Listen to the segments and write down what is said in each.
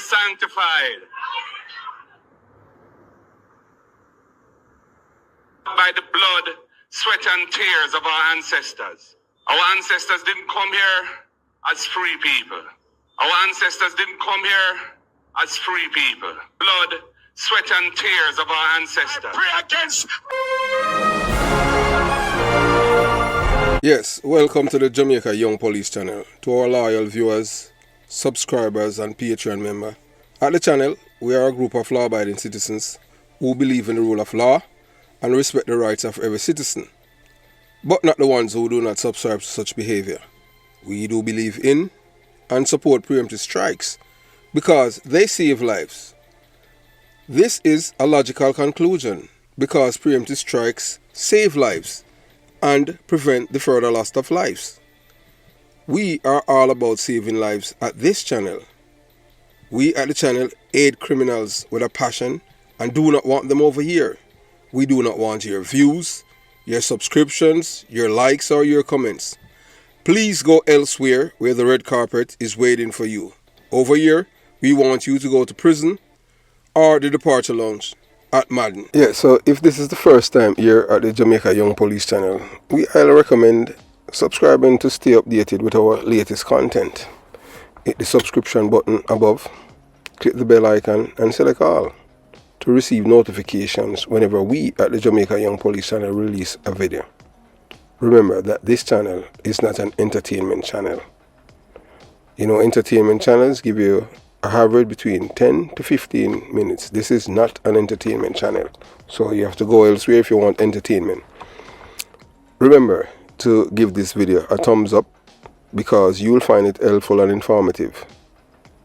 sanctified by the blood, sweat, and tears of our ancestors. Our ancestors didn't come here as free people. Our ancestors didn't come here as free people. Blood, sweat, and tears of our ancestors. I pray against. Yes, welcome to the Jamaica Young Police channel. To our loyal viewers, subscribers, and Patreon members. At the channel, we are a group of law-abiding citizens who believe in the rule of law and respect the rights of every citizen, but not the ones who do not subscribe to such behavior. We do believe in and support preemptive strikes because they save lives. This is a logical conclusion because preemptive strikes save lives and prevent the further loss of lives. We are all about saving lives at this channel. We at the channel aid criminals with a passion and do not want them over here. We do not want your views, your subscriptions, your likes, or your comments. Please go elsewhere where the red carpet is waiting for you. Over here, we want you to go to prison or the departure lounge at Madden. Yeah, so if this is the first time here at the Jamaica Young Police channel, we highly recommend subscribing to stay updated with our latest content. Hit the subscription button above, click the bell icon, and select all to receive notifications whenever we at the Jamaica Young Police channel release a video. Remember that this channel is not an entertainment channel. You know, entertainment channels give you an average between 10 to 15 minutes. This is not an entertainment channel, so you have to go elsewhere if you want entertainment. Remember to give this video a thumbs up because you will find it helpful and informative.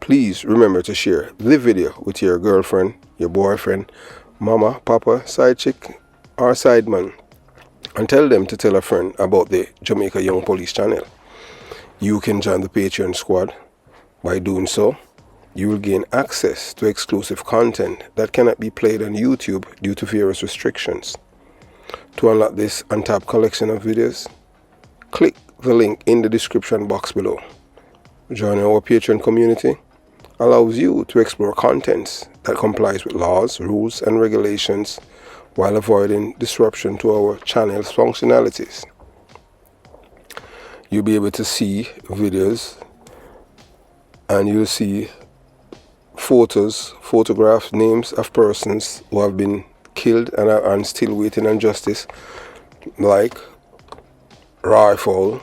Please remember to share the video with your girlfriend, your boyfriend, mama, papa, side chick, or side man, and tell them to tell a friend about the Jamaica Young Police channel. You can join the Patreon squad. By doing so, you will gain access to exclusive content that cannot be played on YouTube due to various restrictions. To unlock this untapped collection of videos, click the link in the description box below. Joining our Patreon community allows you to explore contents that complies with laws, rules, and regulations while avoiding disruption to our channel's functionalities. You'll be able to see videos and you'll see photographs, names of persons who have been killed and are still waiting on justice, like Rifle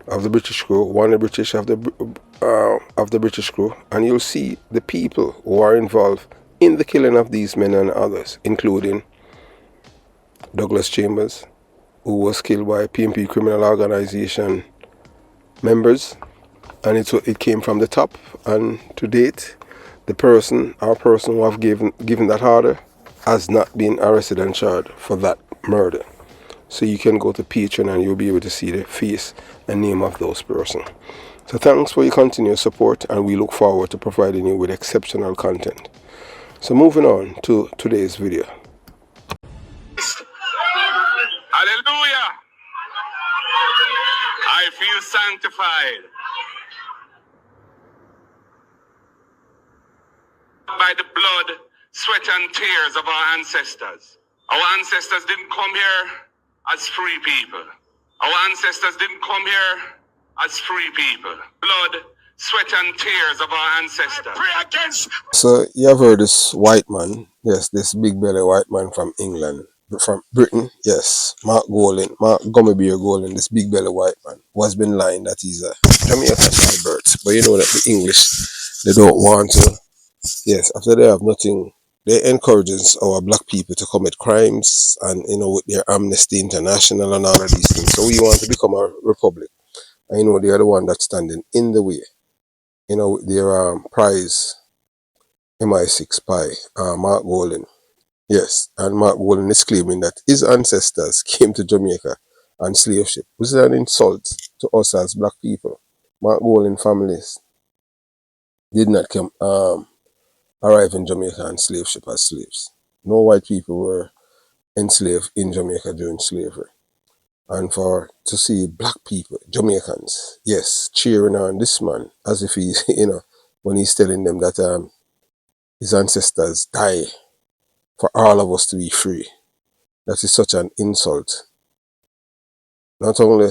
of the British crew, one of the British of the British crew, and you'll see the people who are involved in the killing of these men and others, including Douglas Chambers, who was killed by PMP criminal organization members, and it came from the top. And to date, the person who have given that order has not been arrested and charged for that murder. So you can go to Patreon and you'll be able to see the face and name of those persons. So thanks for your continued support, and we look forward to providing you with exceptional content. So moving on to today's video. Hallelujah! I feel sanctified by the blood, sweat, and tears of our ancestors. Our ancestors didn't come here as free people. Our ancestors didn't come here as free people. Blood, sweat, and tears of our ancestors. I pray against. So you have heard this white man, yes, this big belly white man from England, from Britain, yes, Mark Gummy Bear Golan, this big belly white man, who has been lying that he's a Jamaican by birth. But you know that the English, they don't want to. Yes, after they have nothing, they encourages our black people to commit crimes, and you know, with their Amnesty International and all of these things. So we want to become a republic, and you know, they are the one that's standing in the way. You know, with their prize MI6 spy, Mark Golan. Yes, and Mark Golan is claiming that his ancestors came to Jamaica on slave ship, which is an insult to us as black people. Mark Golan families did not come arrive in Jamaica on slave ship as slaves. No white people were enslaved in Jamaica during slavery. And to see black people, Jamaicans, yes, cheering on this man as if he's, you know, when he's telling them that his ancestors die for all of us to be free. That is such an insult, not only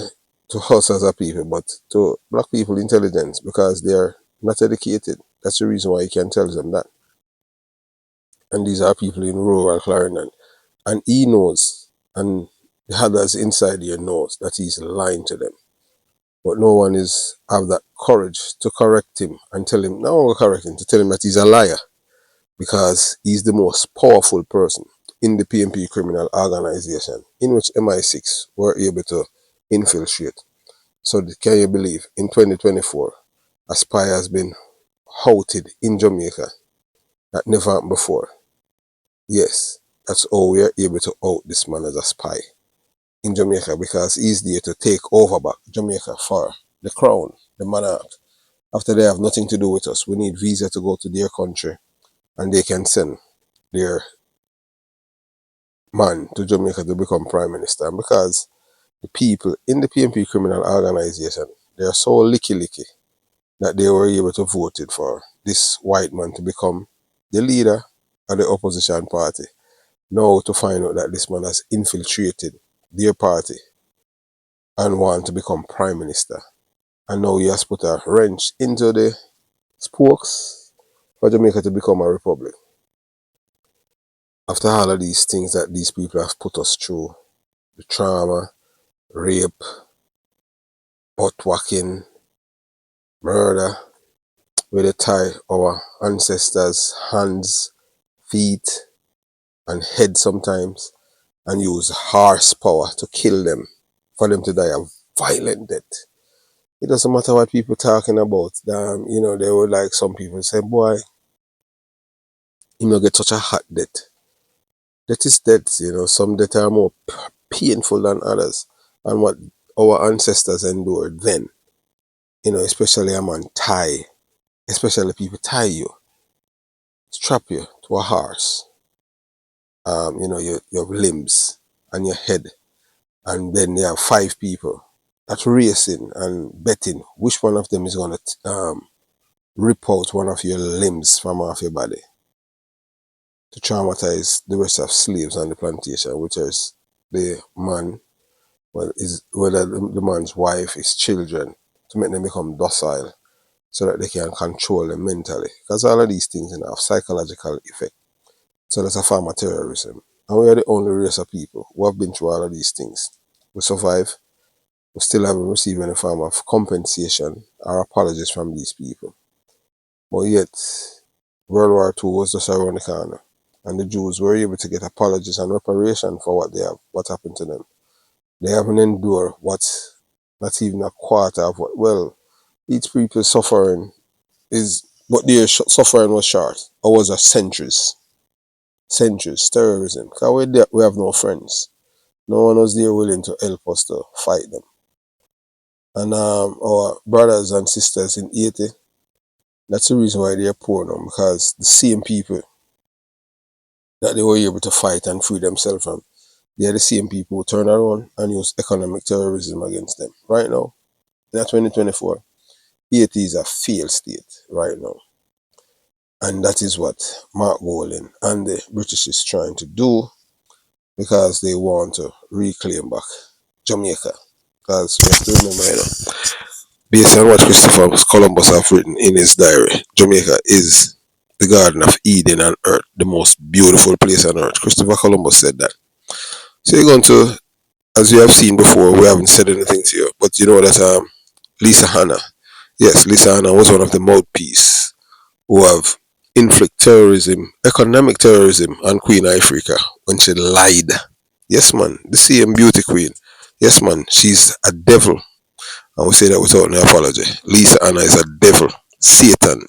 to us as a people, but to black people intelligence, because they are not educated. That's the reason why he can tell them that. And these are people in rural Clarendon. And he knows, and the others inside here knows that he's lying to them. But no one is have that courage to correct him and tell him, no, correct him, to tell him that he's a liar, because he's the most powerful person in the PMP criminal organization, in which MI6 were able to infiltrate. So can you believe, in 2024, a spy has been outed in Jamaica that never happened before? Yes, that's how we are able to out this man as a spy in Jamaica, because he's there to take over back Jamaica for the crown, the monarch. After they have nothing to do with us, we need visa to go to their country, and they can send their man to Jamaica to become prime minister. And because the people in the PMP criminal organization, they are so licky that they were able to vote it for this white man to become the leader of the opposition party. Now to find out that this man has infiltrated their party and want to become prime minister. And now he has put a wrench into the spokes for Jamaica to become a republic. After all of these things that these people have put us through, the trauma, rape, butt-whacking, murder, where they tie our ancestors' hands, feet, and head sometimes, and use horsepower to kill them, for them to die a violent death. It doesn't matter what people talking about. You know, they would like some people say, boy, you know, get such a hot death. Death is death, you know. Some death are more painful than others. And what our ancestors endured then, you know, especially a man tie, especially people tie you, strap you to a horse, you know, your limbs and your head. And then you have 5 people that's racing and betting which one of them is going to rip out one of your limbs from off your body, to traumatize the rest of slaves on the plantation, which is the man, well, is whether the man's wife, his children, to make them become docile so that they can control them mentally. Because all of these things have psychological effect. So that's a form of terrorism. And we are the only race of people who have been through all of these things. We survive. We still haven't received any form of compensation or apologies from these people. But yet, World War II was just around the corner, and the Jews were able to get apologies and reparation for what happened to them. They haven't endured what's not even a quarter of what, well, each people's suffering is, but their suffering was short, or was a centuries, terrorism. Because we have no friends. No one was there willing to help us to fight them. And our brothers and sisters in Haiti, that's the reason why they're poor now, because the same people that they were able to fight and free themselves from, they're the same people who turn around and use economic terrorism against them. Right now, in 2024, Haiti is a failed state right now. And that is what Mark Golding and the British is trying to do, because they want to reclaim back Jamaica. Because we have to remember, you know, based on what Christopher Columbus have written in his diary, Jamaica is the Garden of Eden on earth, the most beautiful place on earth. Christopher Columbus said that. So you're going to, as you have seen before, we haven't said anything to you, but you know that Lisa Hanna, yes, Lisa Hanna was one of the mouthpiece who have inflict terrorism, economic terrorism on Queen Ifrica when she lied. Yes, man, the same beauty queen. Yes, man, she's a devil. And we say that without any apology. Lisa Hanna is a devil, Satan.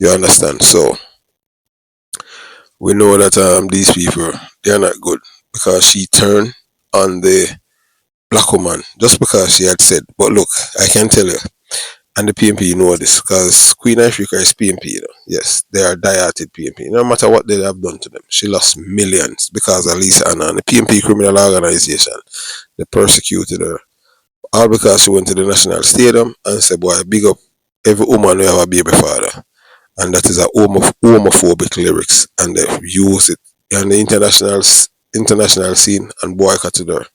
You understand? So we know that these people, they are not good, because she turned on the black woman just because she had said. But look, I can tell you, and the PMP know this, because Queen Africa is PMP, you know. Yes, they are die-hearted PMP. No matter what they have done to them, she lost millions because of Lisa Hanna and the PMP criminal organization. They persecuted her, all because she went to the National Stadium and said, boy, big up every woman will have a baby father, and that is a homophobic lyrics, and they use it on the international scene and boycotted her.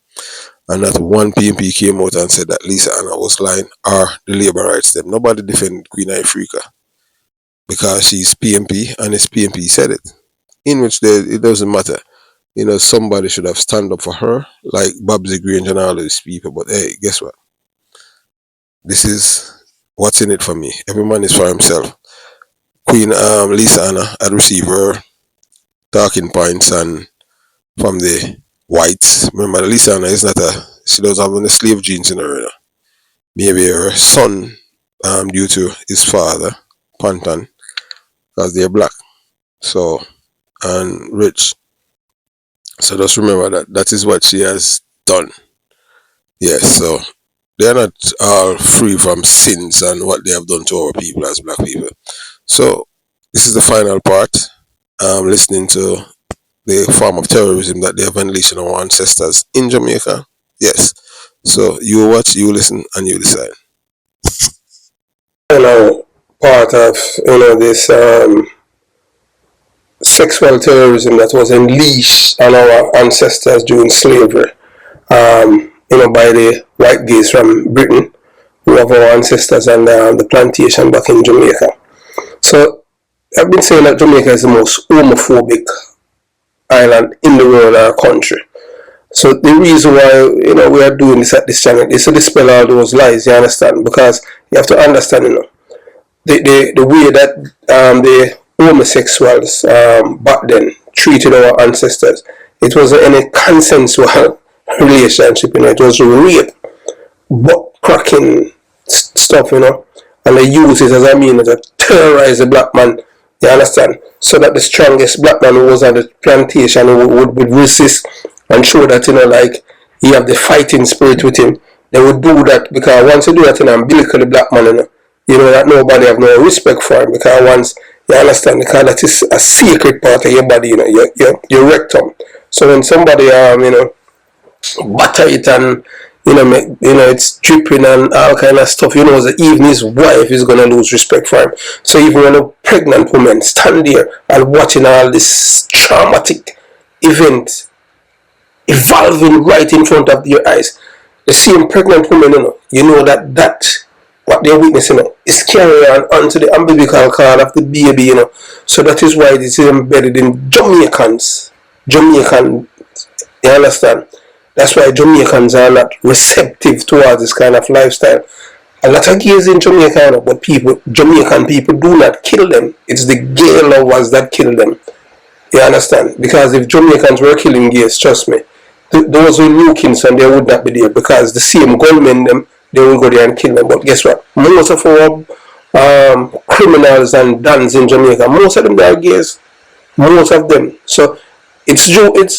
And not one PMP came out and said that Lisa Anna was lying or the labor rights them. Nobody defended Queen Ifrica because she's PMP and it's PMP said it. In which it doesn't matter. Somebody should have stand up for her, like Babsy Grange and all these people. But hey, guess what? This is what's in it for me. Every man is for himself. Queen Lisa Anna had received her talking points and from the whites. Remember, Lisa Anna is she doesn't have any slave genes in her. Maybe her son, due to his father, Pantan, because they're black. So, and rich. So just remember that is what she has done. Yes, so they're not all free from sins and what they have done to our people as black people. So this is the final part. Listening to the form of terrorism that they have unleashed on our ancestors in Jamaica. Yes. So you watch, you listen, and you decide. Part of this sexual terrorism that was unleashed on our ancestors during slavery, by the white gays from Britain, who have our ancestors on the plantation back in Jamaica. So I've been saying that Jamaica is the most homophobic island in the world, our country. So the reason why we are doing this at this channel is to dispel all those lies. You understand? Because you have to understand, the way that the homosexuals back then treated our ancestors. It wasn't any consensual relationship. It was rape, butt cracking stuff. And they use it as a means to terrorize the black man. You understand? So that the strongest black man who was on the plantation would resist and show that, he have the fighting spirit with him. They would do that because once you do that in an umbilical black man, that nobody have no respect for him, because once you understand, because that is a secret part of your body, your rectum. So when somebody butter it and it's dripping and all kind of stuff, that even his wife is gonna lose respect for him. So even when a pregnant woman stand there and watching all this traumatic event evolving right in front of your eyes, the same pregnant woman, that what they're witnessing is carrying on onto the umbilical cord of the baby, So that is why this is embedded in Jamaican, you understand? That's why Jamaicans are not receptive towards this kind of lifestyle. A lot of gays in Jamaica, but Jamaican people do not kill them. It's the gay lovers that kill them. You understand? Because if Jamaicans were killing gays, trust me, those who knew Kingston, they would not be there, because the same gunmen, they will go there and kill them. But guess what? Most of our criminals and dons in Jamaica, most of them they are gays. Most of them. So it's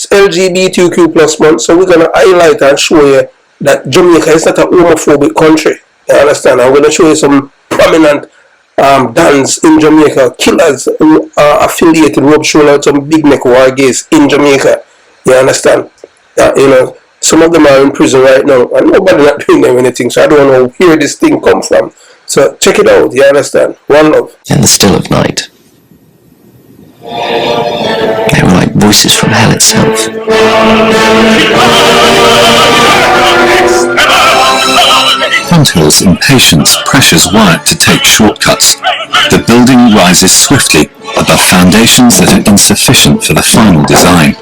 LGBTQ plus month, so we're going to highlight and show you that Jamaica is not a homophobic country. You understand? I'm going to show you some prominent dons in Jamaica, killers who are affiliated, rub shoulder, some big neck war gays in Jamaica. You understand? Some of them are in prison right now, and nobody not doing them anything, so I don't know where this thing come from. So check it out, you understand? One love. In the still of night, they were like voices from hell itself. Fonthill's impatience pressures Wyatt to take shortcuts. The building rises swiftly above foundations that are insufficient for the final design.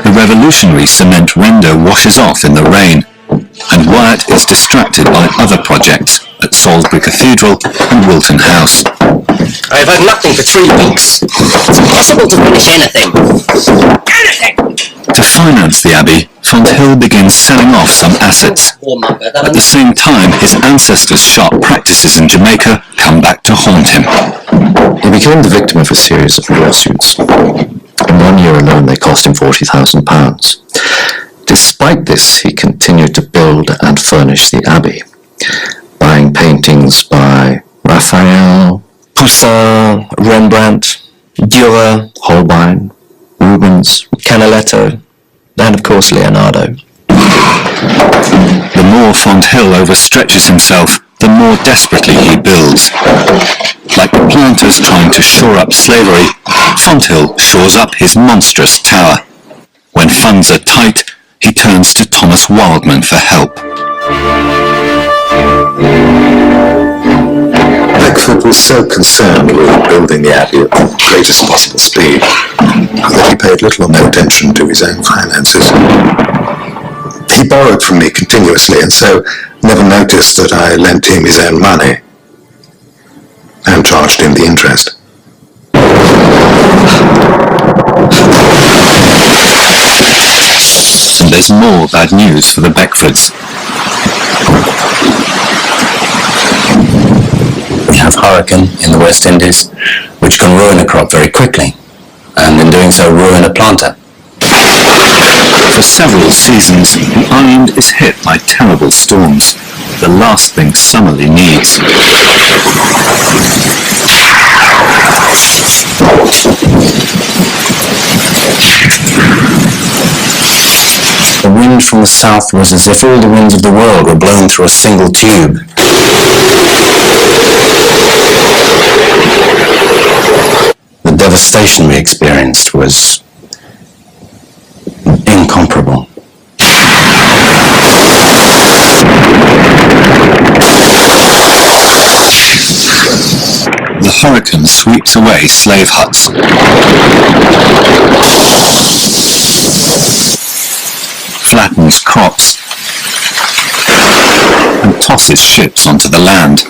The revolutionary cement render washes off in the rain, and Wyatt is distracted by other projects at Salisbury Cathedral and Wilton House. I've had nothing for 3 weeks. It's impossible to finish anything. To finance the Abbey, Fonthill begins selling off some assets. At the same time, his ancestors' sharp practices in Jamaica come back to haunt him. He became the victim of a series of lawsuits. In 1 year alone, they cost him £40,000. Despite this, he continued to build and furnish the Abbey, buying paintings by Raphael, Poussin, Rembrandt, Dürer, Holbein, Rubens, Canaletto, and of course Leonardo. The more Fonthill overstretches himself, the more desperately he builds. Like the planters trying to shore up slavery, Fonthill shores up his monstrous tower. When funds are tight, he turns to Thomas Wildman for help. Beckford was so concerned with building the Abbey at the greatest possible speed that he paid little or no attention to his own finances. He borrowed from me continuously and so never noticed that I lent him his own money and charged him the interest. And there's more bad news for the Beckfords. We have hurricane in the West Indies, which can ruin a crop very quickly, and in doing so ruin a planter. For several seasons, the island is hit by terrible storms, the last thing Summerlee needs. The wind from the south was as if all the winds of the world were blown through a single tube. The devastation we experienced was incomparable. The hurricane sweeps away slave huts. Flattens crops and tosses ships onto the land.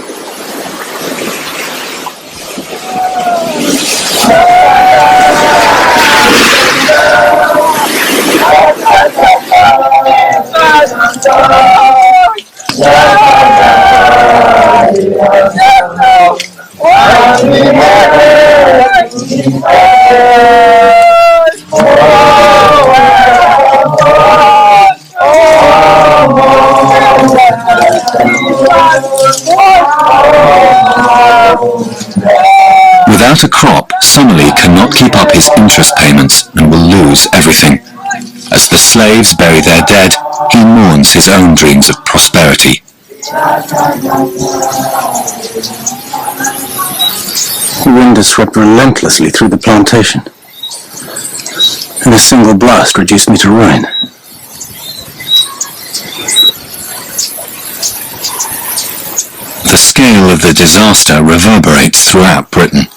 Without a crop, Summerlee cannot keep up his interest payments and will lose everything. As the slaves bury their dead, he mourns his own dreams of prosperity. The wind has swept relentlessly through the plantation, and a single blast reduced me to ruin. The scale of the disaster reverberates throughout Britain.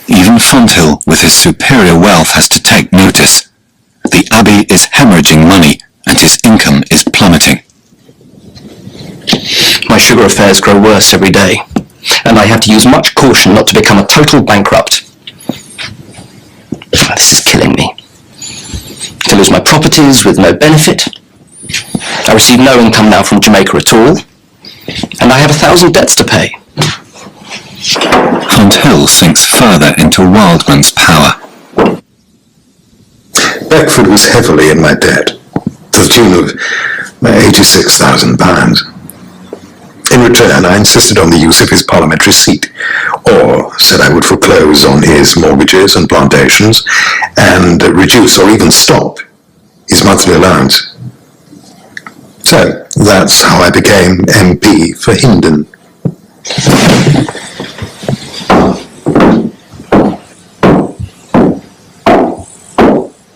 Even Fonthill, with his superior wealth, has to take notice. The Abbey is hemorrhaging money, and his income is plummeting. My sugar affairs grow worse every day, and I have to use much caution not to become a total bankrupt. This is killing me. To lose my properties with no benefit. I receive no income now from Jamaica at all, and I have 1,000 debts to pay. Fonthill sinks further into Wildman's power. Beckford was heavily in my debt, to the tune of £86,000. In return, I insisted on the use of his parliamentary seat, or said I would foreclose on his mortgages and plantations, and reduce or even stop his monthly allowance. So, that's how I became MP for Hindon.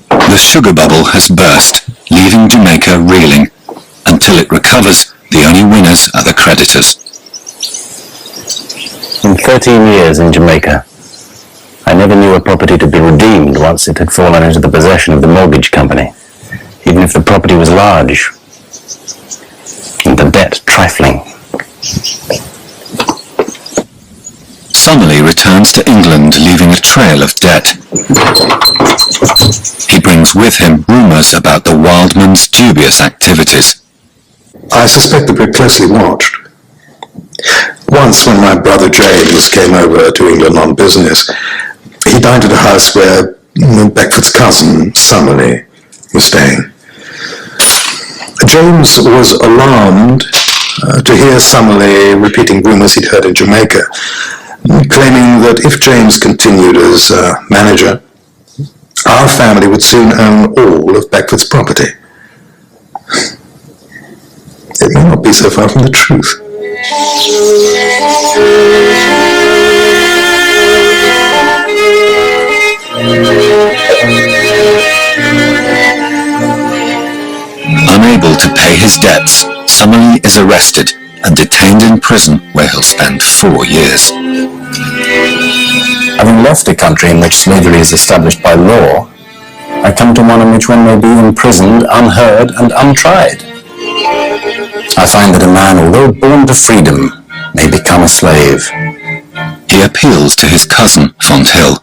The sugar bubble has burst, leaving Jamaica reeling. Until it recovers, the only winners are the creditors. In 13 years in Jamaica, I never knew a property to be redeemed once it had fallen into the possession of the mortgage company, even if the property was large, and the debt trifling. Summerlee returns to England, leaving a trail of debt. He brings with him rumours about the Wildman's dubious activities. I suspect that we're closely watched. Once, when my brother James came over to England on business, he dined at a house where Beckford's cousin, Summerlee, was staying. James was alarmed to hear Summerlee repeating rumours he'd heard in Jamaica, claiming that if James continued as manager, our family would soon own all of Beckford's property. It may not be so far from the truth. Unable to pay his debts, Summerlee is arrested and detained in prison where he'll spend 4 years. Having left a country in which slavery is established by law, I come to one in which one may be imprisoned, unheard, and untried. I find that a man, although born to freedom, may become a slave. He appeals to his cousin, Fonthill.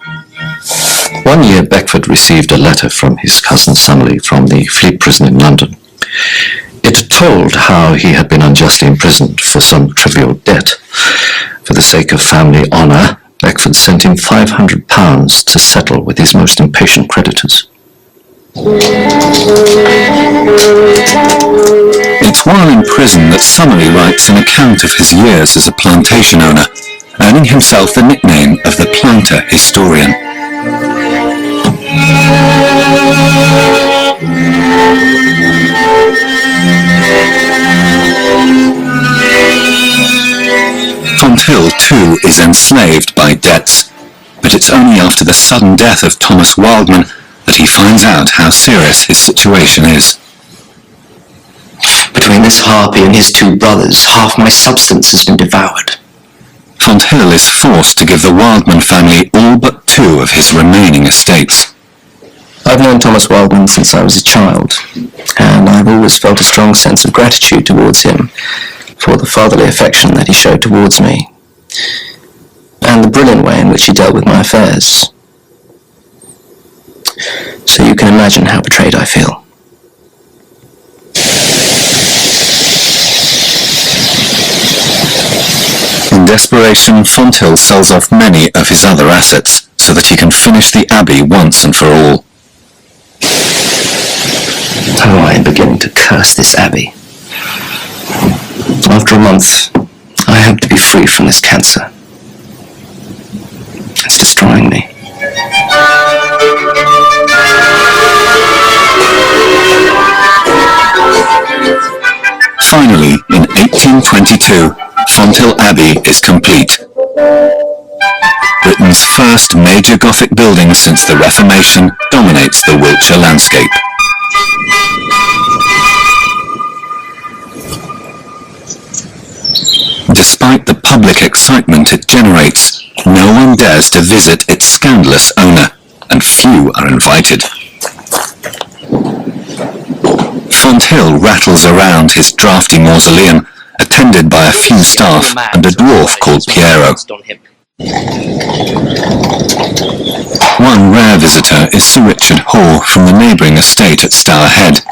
One year Beckford received a letter from his cousin Summerlee from the Fleet prison in London. It told how he had been unjustly imprisoned for some trivial debt. For the sake of family honour, Beckford sent him £500 to settle with his most impatient creditors. It's while in prison that Summerlee writes an account of his years as a plantation owner, earning himself the nickname of the planter historian. Fonthill, too, is enslaved by debts, but it's only after the sudden death of Thomas Wildman that he finds out how serious his situation is. Between this harpy and his 2 brothers, half my substance has been devoured. Fonthill is forced to give the Wildman family all but 2 of his remaining estates. I've known Thomas Wildman since I was a child, and I've always felt a strong sense of gratitude towards him for the fatherly affection that he showed towards me, and the brilliant way in which he dealt with my affairs. So you can imagine how betrayed I feel. In desperation, Fonthill sells off many of his other assets so that he can finish the abbey once and for all. Oh, I am beginning to curse this abbey. After a month, I hope to be free from this cancer. It's destroying me. Finally, in 1822, Fonthill Abbey is complete. Britain's first major Gothic building since the Reformation dominates the Wiltshire landscape. Despite the public excitement it generates, no one dares to visit its scandalous owner, and few are invited. Fonthill rattles around his drafty mausoleum, attended by a few staff and a dwarf called Piero. One rare visitor is Sir Richard Hoare from the neighbouring estate at Stour Head.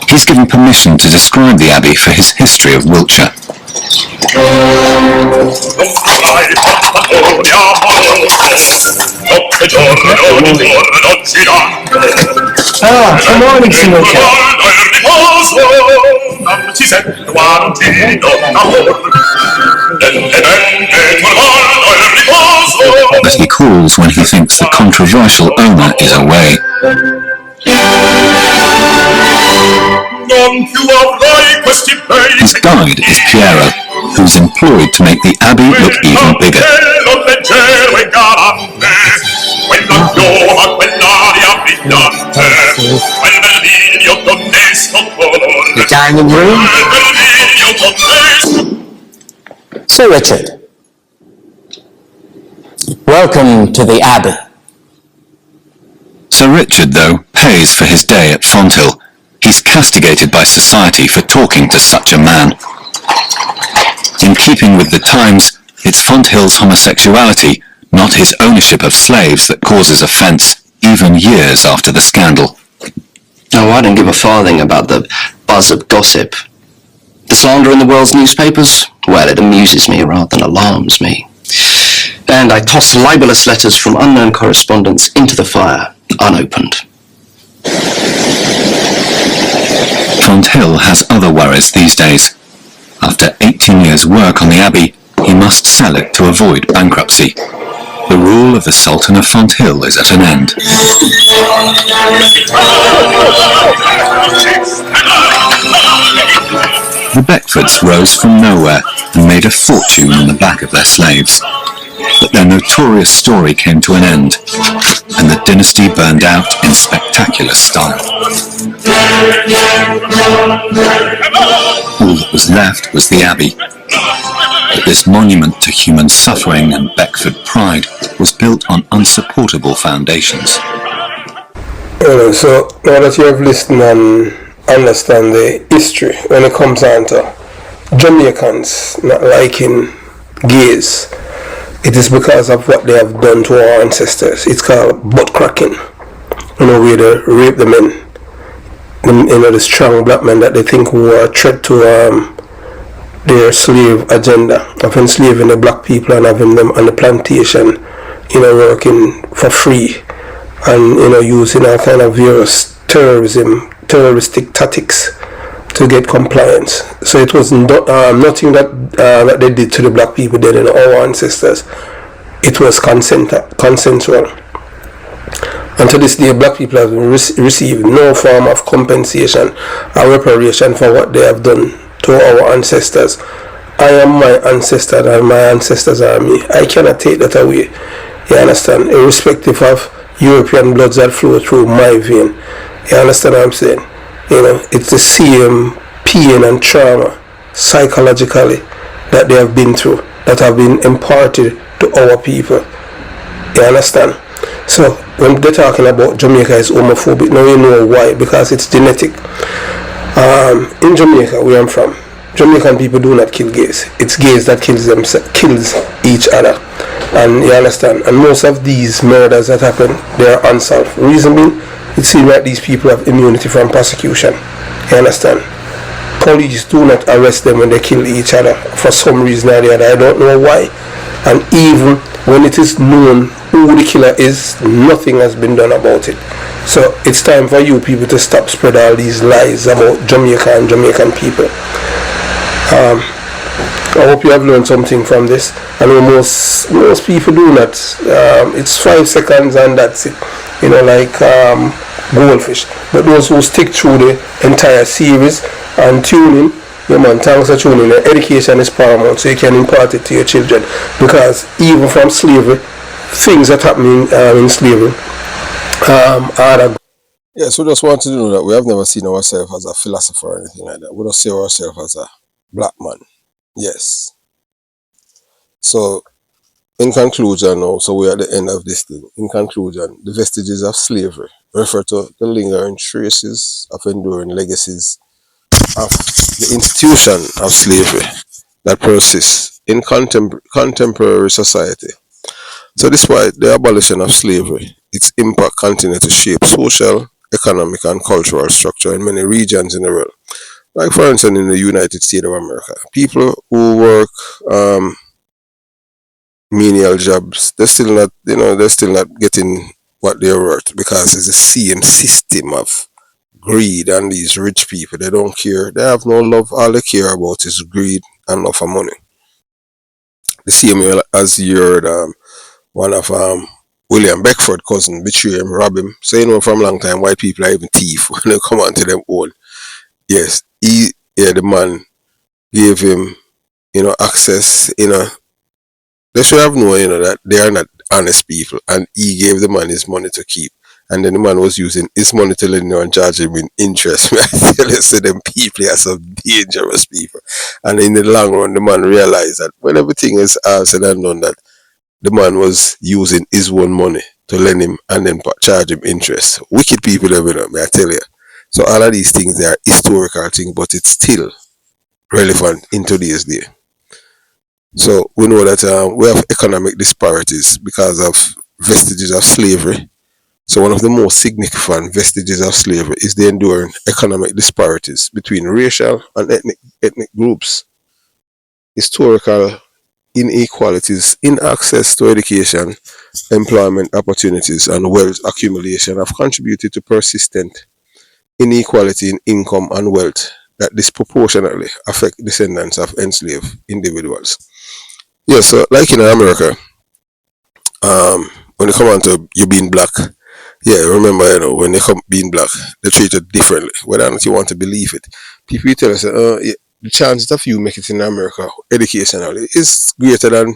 He's given permission to describe the abbey for his history of Wiltshire. Good morning, Signor But he calls when he thinks the controversial owner is away. His guide is Piero, who's employed to make the abbey look even bigger. The dining room? Sir Richard, welcome to the abbey. Sir Richard, though, pays for his day at Fonthill. He's castigated by society for talking to such a man. In keeping with the times, it's Fonthill's homosexuality, not his ownership of slaves, that causes offence, even years after the scandal. Oh, I don't give a farthing about the buzz of gossip. The slander in the world's newspapers? Well, it amuses me rather than alarms me. And I toss libelous letters from unknown correspondents into the fire, unopened. Fonthill has other worries these days. After 18 years' work on the abbey, he must sell it to avoid bankruptcy. The rule of the Sultan of Fonthill is at an end. The Beckfords rose from nowhere, and made a fortune on the back of their slaves. But their notorious story came to an end, and the dynasty burned out in spectacular style. All that was left was the Abbey. But this monument to human suffering and Beckford pride was built on unsupportable foundations. So now that you have listened and understand the history when it comes down to Jamaicans not liking gays, it is because of what they have done to our ancestors. It's called butt cracking. Where they rape the men. The strong black men that they think were a threat to their slave agenda of enslaving the black people and having them on the plantation, working for free and using all kind of various terroristic tactics to get compliance. So it was nothing that they did to the black people then and our ancestors. It was consensual. And to this day, black people have received no form of compensation or reparation for what they have done to our ancestors. I am my ancestor and my ancestors are me. I cannot take that away. You understand? Irrespective of European bloods that flow through my vein. You understand what I'm saying? It's the same pain and trauma psychologically that they have been through, that have been imparted to our people. You understand? So when they're talking about Jamaica is homophobic, now you know why, because it's genetic. In Jamaica, where I'm from, Jamaican people do not kill gays. It's gays that kills each other. And you understand? And most of these murders that happen, they are unsolved. Reason being, it seems like these people have immunity from prosecution. You understand? Police do not arrest them when they kill each other for some reason or the other. I don't know why. And even when it is known who the killer is, nothing has been done about it. So it's time for you people to stop spread all these lies about Jamaica and Jamaican people. I hope you have learned something from this. I know most people do not. It's 5 seconds and that's it. Like goldfish. But those who stick through the entire series and tune in, thanks for tuning in. Education is paramount, so you can impart it to your children. Because even from slavery, things that happening in slavery are. Yes, we just want to know that we have never seen ourselves as a philosopher or anything like that. We don't see ourselves as a black man. Yes. So, in conclusion now, so we're at the end of this thing. In conclusion, the vestiges of slavery refer to the lingering traces of enduring legacies of the institution of slavery that persists in contemporary society. So despite the abolition of slavery, its impact continues to shape social, economic and cultural structure in many regions in the world. Like for instance in the United States of America, people who work menial jobs, they're still not getting what they're worth because it's the same system of greed, and these rich people, they don't care. They have no love. All they care about is greed and love for money. The same way as you heard one of William Beckford cousin betray him, rob him. So from a long time white people are even thief when they come onto them own. Yes, the man gave him, access, they should have known, that they are not honest people, and he gave the man his money to keep. And then the man was using his money to lend and charge him in interest. I tell you, so them people are some dangerous people. And in the long run, the man realized that when everything is said and done, that the man was using his own money to lend him and then charge him interest. Wicked people, I tell you. So all of these things, they are historical things, but it's still relevant in today's day. So we know that we have economic disparities because of vestiges of slavery. So one of the most significant vestiges of slavery is the enduring economic disparities between racial and ethnic groups. Historical inequalities in access to education, employment opportunities, and wealth accumulation have contributed to persistent inequality in income and wealth that disproportionately affect descendants of enslaved individuals. Yeah, so like in America, when they come on to you being black, yeah, remember, when they come being black, they're treated differently, whether or not you want to believe it. People tell us, the chances of you make it in America educationally is greater than,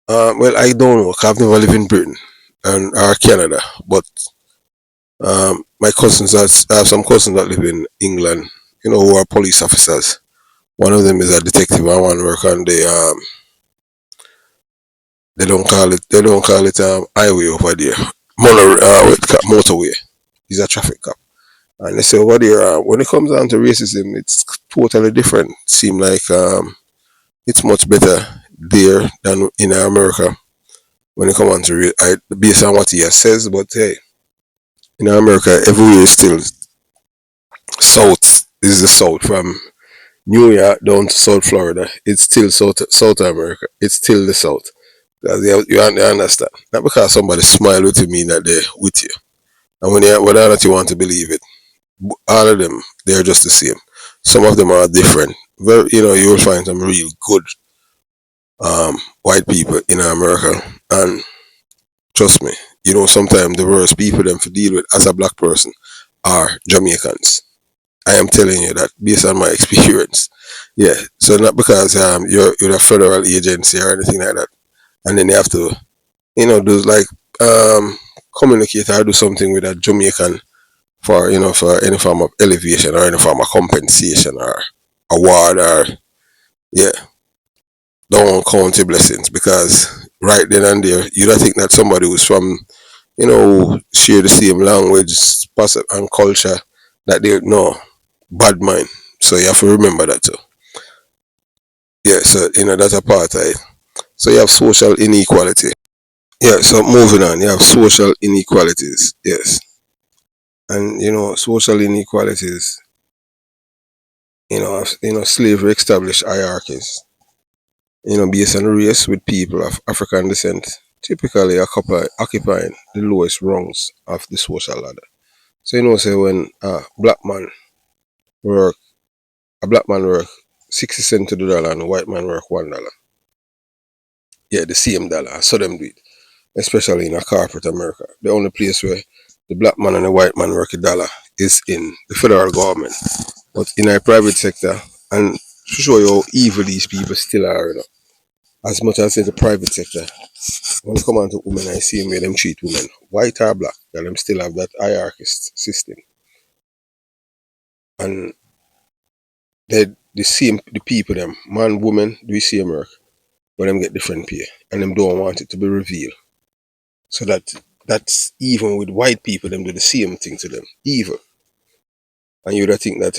well, I don't know, 'cause I've never lived in Britain and or Canada, but my cousins, I have some cousins that live in England, who are police officers. One of them is a detective and one work on they don't call it highway over there, motorway. He's a traffic cop. And they say over there, when it comes down to racism, it's totally different. Seem like it's much better there than in America when it comes on to based on what he has says. But hey, in America, everywhere is still south. Is the south from New York down to South Florida. It's still South America. It's still the south. You understand? Not because somebody smile with you mean that they're with you. And whether or not you want to believe it, all of them, they're just the same. Some of them are different. You will find some real good white people in America, and trust me, sometimes the worst people them to deal with as a black person are Jamaicans. I am telling you that based on my experience. Yeah. So not because you're a federal agency or anything like that, and then you have to do like communicate or do something with a Jamaican for any form of elevation or any form of compensation or award or yeah, don't count your blessings, because right then and there you don't think that somebody who's from share the same language and culture, that they know bad mind. So you have to remember that too. Yeah, so that's a part of it. So you have social inequality. Yeah, so moving on, you have social inequalities. Yes. And social inequalities, slavery established hierarchies, based on race, with people of African descent typically occupying the lowest rungs of the social ladder. So say when work a black man work 60 cents to the dollar and a white man work $1. Yeah, the same dollar. I saw them do it, especially in a corporate America. The only place where the black man and the white man work $1 is in the federal government. But in a private sector, and to show you how evil these people still are, as much as in the private sector, when it come on to women, I see where them treat women, white or black, that them still have that hierarchist system. And the people them, man, woman, do the same work, but them get different pay. And them don't want it to be revealed. So that's even with white people, them do the same thing to them. Evil. And you would think that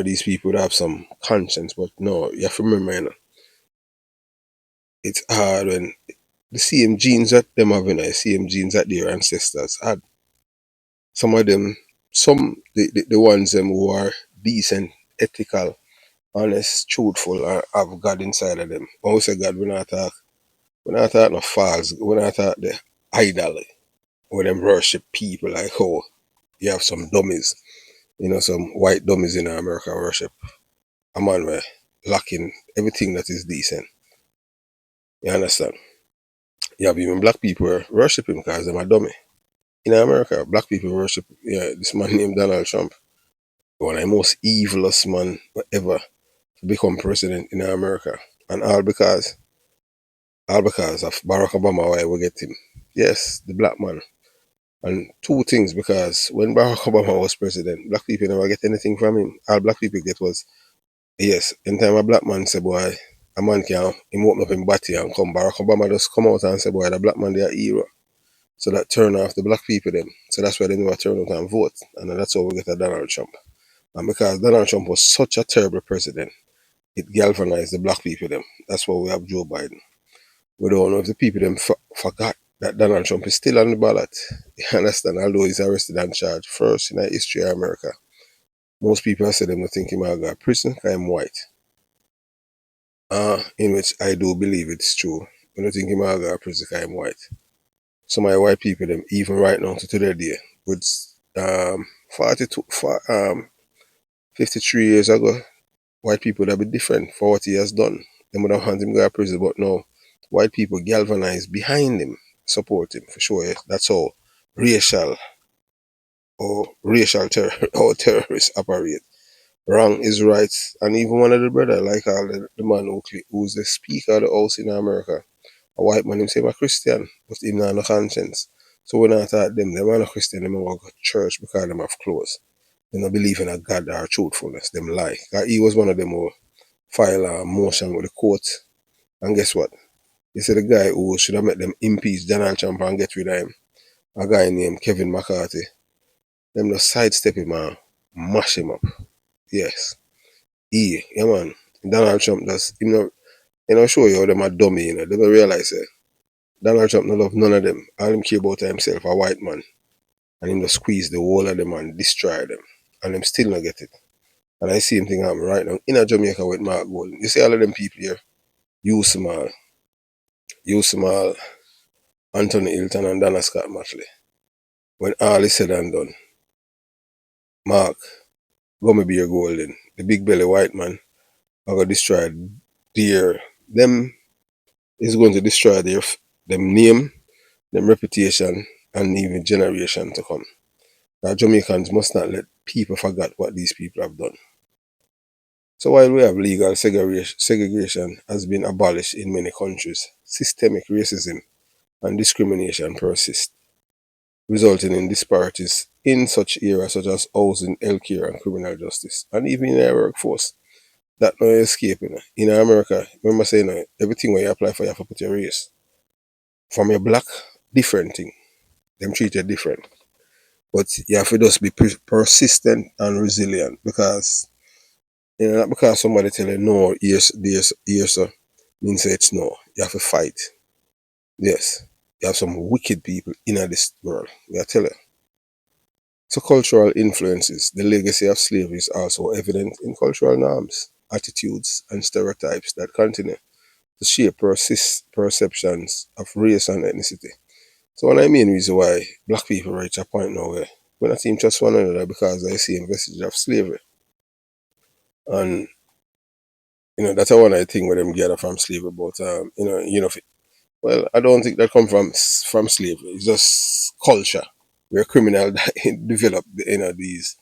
these people would have some conscience, but no, you have to remember, it's hard when the same genes that them have, the same genes that their ancestors had. Some of them, the ones who are decent, ethical, honest, truthful, or have God inside of them. When we say God, we're not talking no false, we're not talking the idol, where them worship people like how you have some dummies, some white dummies in America worship a man where lacking everything that is decent. You understand? You have even black people worship him because they're a dummy. In America, black people worship this man named Donald Trump, one of the most evilest man ever to become president in America. And all because of Barack Obama, why we get him. Yes, the black man. And two things, because when Barack Obama was president, black people never get anything from him. All black people get was, yes, in time a black man say, boy, a man can him open up in body and come. Barack Obama just come out and say, boy, the black man they are hero. So that turn off the black people them. So that's why they never turn out and vote. And that's how we get a Donald Trump. And because Donald Trump was such a terrible president, it galvanized the black people them. That's why we have Joe Biden. We don't know if the people them forgot that Donald Trump is still on the ballot. You understand? Although he's arrested and charged first in the history of America. Most people say them think he might go to prison because I'm white. In which I do believe it's true. I don't think he might go to prison because I'm white. Some of the white people them, even right now to today day, with 53 years ago, white people that be different for what he has done. They would have want him to go to prison, but no, white people galvanize behind him, support him for sure. Yeah. That's how racial or terrorists operate. Wrong is right. And even one of the brother, like all the man who's the speaker of the house in America, a white man, him say I'm a Christian, but him not no conscience. So when I thought them are not Christian, them go to church because them have clothes. They don't believe in a God or truthfulness. Them lie. He was one of them who file a motion with the court. And guess what? He said the guy who should have met them impeach Donald Trump and get rid of him, a guy named Kevin McCarthy, them just sidestep him and mash him up. Yes. Yeah man. Donald Trump does, show you how them are dummy, They don't realize it. Donald Trump no love none of them. All him care about himself, a white man. And him just squeeze the whole of them and destroy them. And them still not get it. And I see him thing happen right now in a Jamaica with Mark Golden. You see all of them people here, use them all, Anthony Hilton and Dana Scott Matley. When all is said and done, Mark, Gummy Beer Golden, the big belly white man, are going to destroy them is going to destroy them name, them reputation, and even generation to come. Now Jamaicans must not let people forget what these people have done. So while we have legal segregation has been abolished in many countries, systemic racism and discrimination persist, resulting in disparities in such areas such as housing, healthcare, and criminal justice, and even in our workforce. That no escaping. In America, remember saying everything where you apply for, you have to put your race. From your black, different thing. Them treat you different. But you have to just be persistent and resilient because, not because somebody tell you no, yes, sir, means it's no. You have to fight. Yes. You have some wicked people in this world. I tell you. So cultural influences, the legacy of slavery is also evident in cultural norms, attitudes, and stereotypes that continue to shape perceptions of race and ethnicity. So one of the main reason why black people reach a point now where we not even trust one another because they see a vestige of slavery. And that's one of the things where them gather from slavery, but well, I don't think that come from slavery. It's just culture where criminal develop these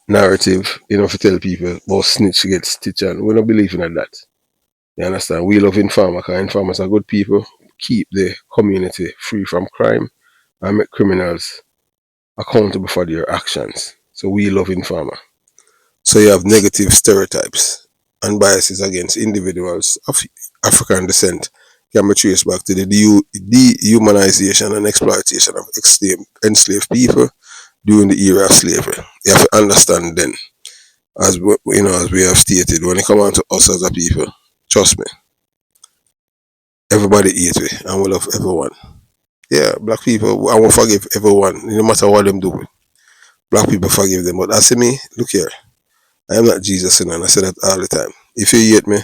narrative, to tell people about snitch get stitch, and we don't believe in that. You understand? We love informers because informers are good people, keep the community free from crime and make criminals accountable for their actions. So we love informer. So you have negative stereotypes and biases against individuals of African descent can be traced back to the dehumanization and exploitation of enslaved people during the era of slavery. You have to understand then, as we have stated, when it comes on to us as a people, trust me, everybody hate we and we love everyone. Yeah, black people, I won't forgive everyone, no matter what them do. Black people forgive them. But as me, look here, I am not Jesus, and I say that all the time. If you hate me,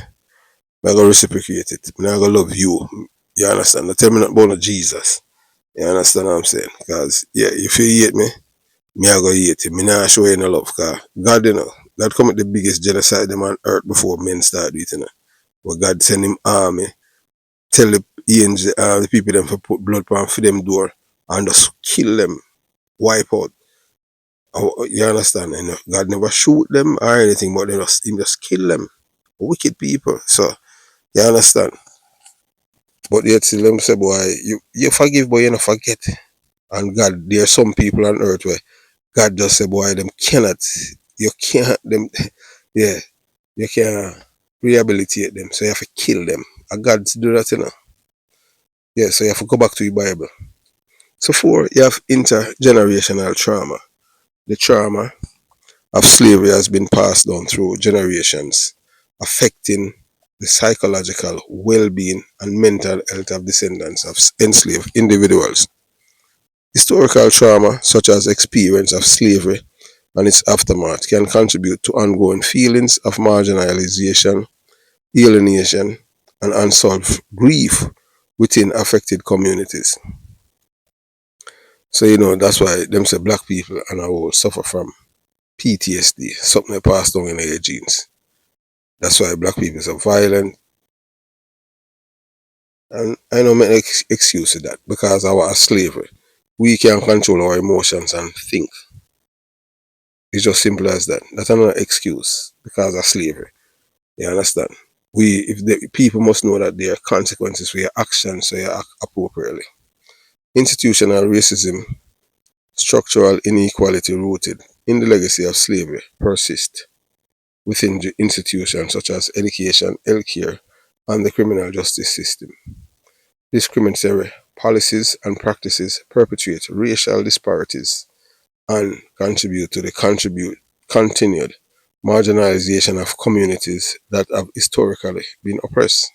I'm going to reciprocate it. I'm going to love you. You understand? Don't tell me not about Jesus. You understand what I'm saying? Because, yeah, if you hate me, I'm going to hate you. I'm not show you no love. Because God, God come at the biggest genocide them on earth before men start doing it. But God send him army, tell the angel, the people them to put blood on for them door and just kill them, wipe out. You understand? God never shoot them or anything, but he just kill them. Wicked people. So, you understand? But yet still them say, boy, you forgive, but you don't forget. And God, there are some people on earth where God just say, boy, you can't, yeah, you can't rehabilitate them. So you have to kill them. And God do that, Yeah, so you have to go back to your Bible. So 4, you have intergenerational trauma. The trauma of slavery has been passed down through generations, affecting the psychological well-being and mental health of descendants of enslaved individuals. Historical trauma, such as experience of slavery and its aftermath, can contribute to ongoing feelings of marginalization, alienation, and unsolved grief within affected communities. So that's why them say black people and I will suffer from PTSD, something they passed down in their genes. That's why black people are violent. And I don't make excuse of that because of our slavery. We can control our emotions and think. It's just simple as that. That's another excuse because of slavery. You understand? If the people must know that there are consequences for your actions, so you act appropriately. Institutional racism, structural inequality rooted in the legacy of slavery persist within the institutions such as education, healthcare, and the criminal justice system. Discriminatory policies and practices perpetuate racial disparities and contribute to the continued marginalization of communities that have historically been oppressed.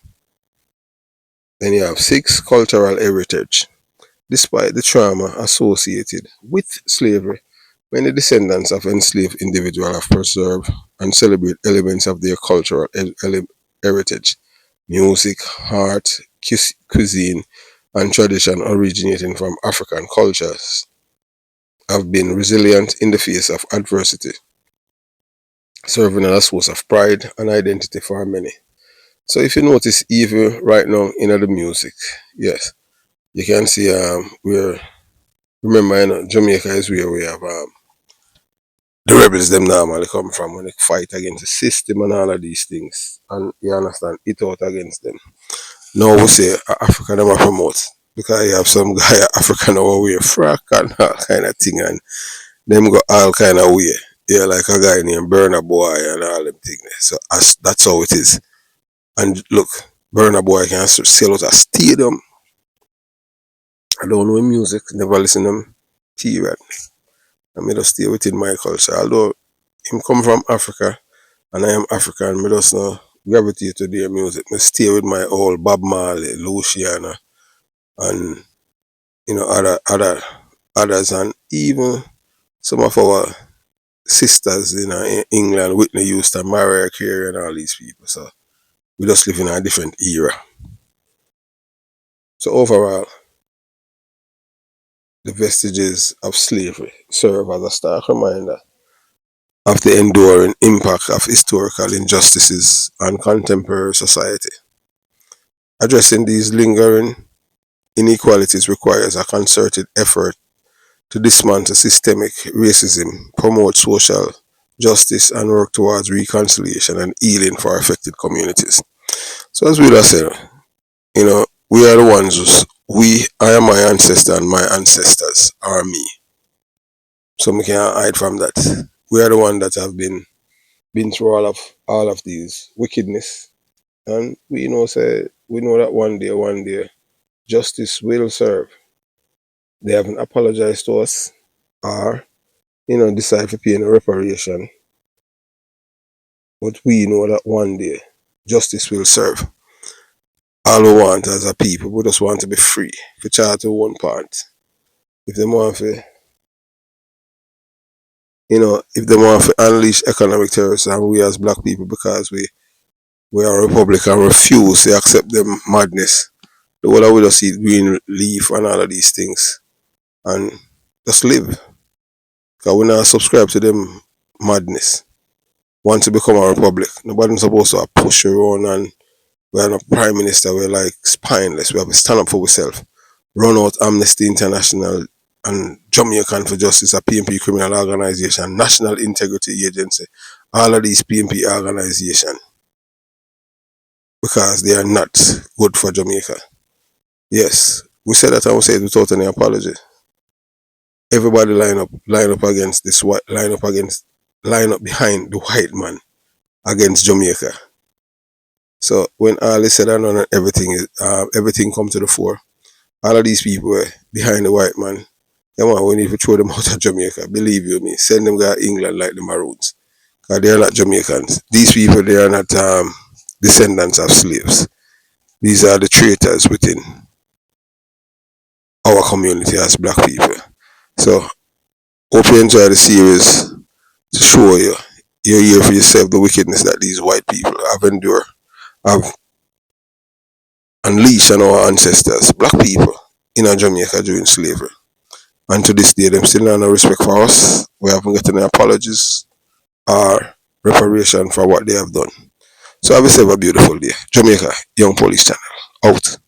Then you have 6, cultural heritage. Despite the trauma associated with slavery, many descendants of enslaved individuals have preserved and celebrate elements of their cultural heritage, music, art, cuisine, and tradition originating from African cultures have been resilient in the face of adversity, serving as a source of pride and identity for many. So if you notice, even right now in the music, yes, you can see where, remember, Jamaica is where we have the rebels them normally come from when they fight against the system and all of these things. And you understand, it out against them. Now we say Africa them a promote because you have some guy African over wear frack and all kind of thing, and them go all kind of way. Yeah, like a guy named Burna Boy and all them things. So that's how it is. And look, Burna Boy can sell out a stadium. I don't know music, never listen to them. T-Rat. I may just stay within my culture. Although him come from Africa and I am African, I just not gravitate to their music. I stay with my old Bob Marley, Luciana, and others, and even some of our sisters in England, Whitney Houston, Mariah Carey, and all these people. So we just live in a different era. So overall, the vestiges of slavery serve as a stark reminder of the enduring impact of historical injustices on contemporary society. Addressing these lingering inequalities requires a concerted effort to dismantle systemic racism, promote social justice, and work towards reconciliation and healing for affected communities. So as we just said, we are the ones I am my ancestor and my ancestors are me. So we can't hide from that. We are the ones that have been through all of these wickedness. And we know that one day, justice will serve. They haven't apologized to us or, decide to pay a reparation. But we know that one day justice will serve. All we want as a people, we just want to be free. For charge to one part. If they want to, unleash economic terrorism, and we as black people, because we are a republic and refuse to accept them madness. The whole of we just eat green leaf and all of these things and just live. Because we not subscribe to them madness. Want to become a republic. Nobody's supposed to push around, and we are not prime minister. We're like spineless. We have to stand up for ourselves. Run out Amnesty International and Jamaican for Justice, a PNP criminal organization, National Integrity Agency, all of these PNP organizations, because they are not good for Jamaica. Yes, we said that and we say it without any apology. Everybody line up against this white, line up behind the white man against Jamaica. So when all is said and done and everything come to the fore, all of these people were behind the white man. We need to throw them out of Jamaica. Believe you me, send them to England like the Maroons, because they are not Jamaicans. These people, they are not descendants of slaves. These are the traitors within our community as black people. So hope you enjoy the series to show you hear for yourself the wickedness that these white people have unleashed on our ancestors, black people in Jamaica during slavery. And to this day, them still have no respect for us. We haven't gotten any apologies or reparation for what they have done. So have yourself a beautiful day. Jamaica Young Police Channel out.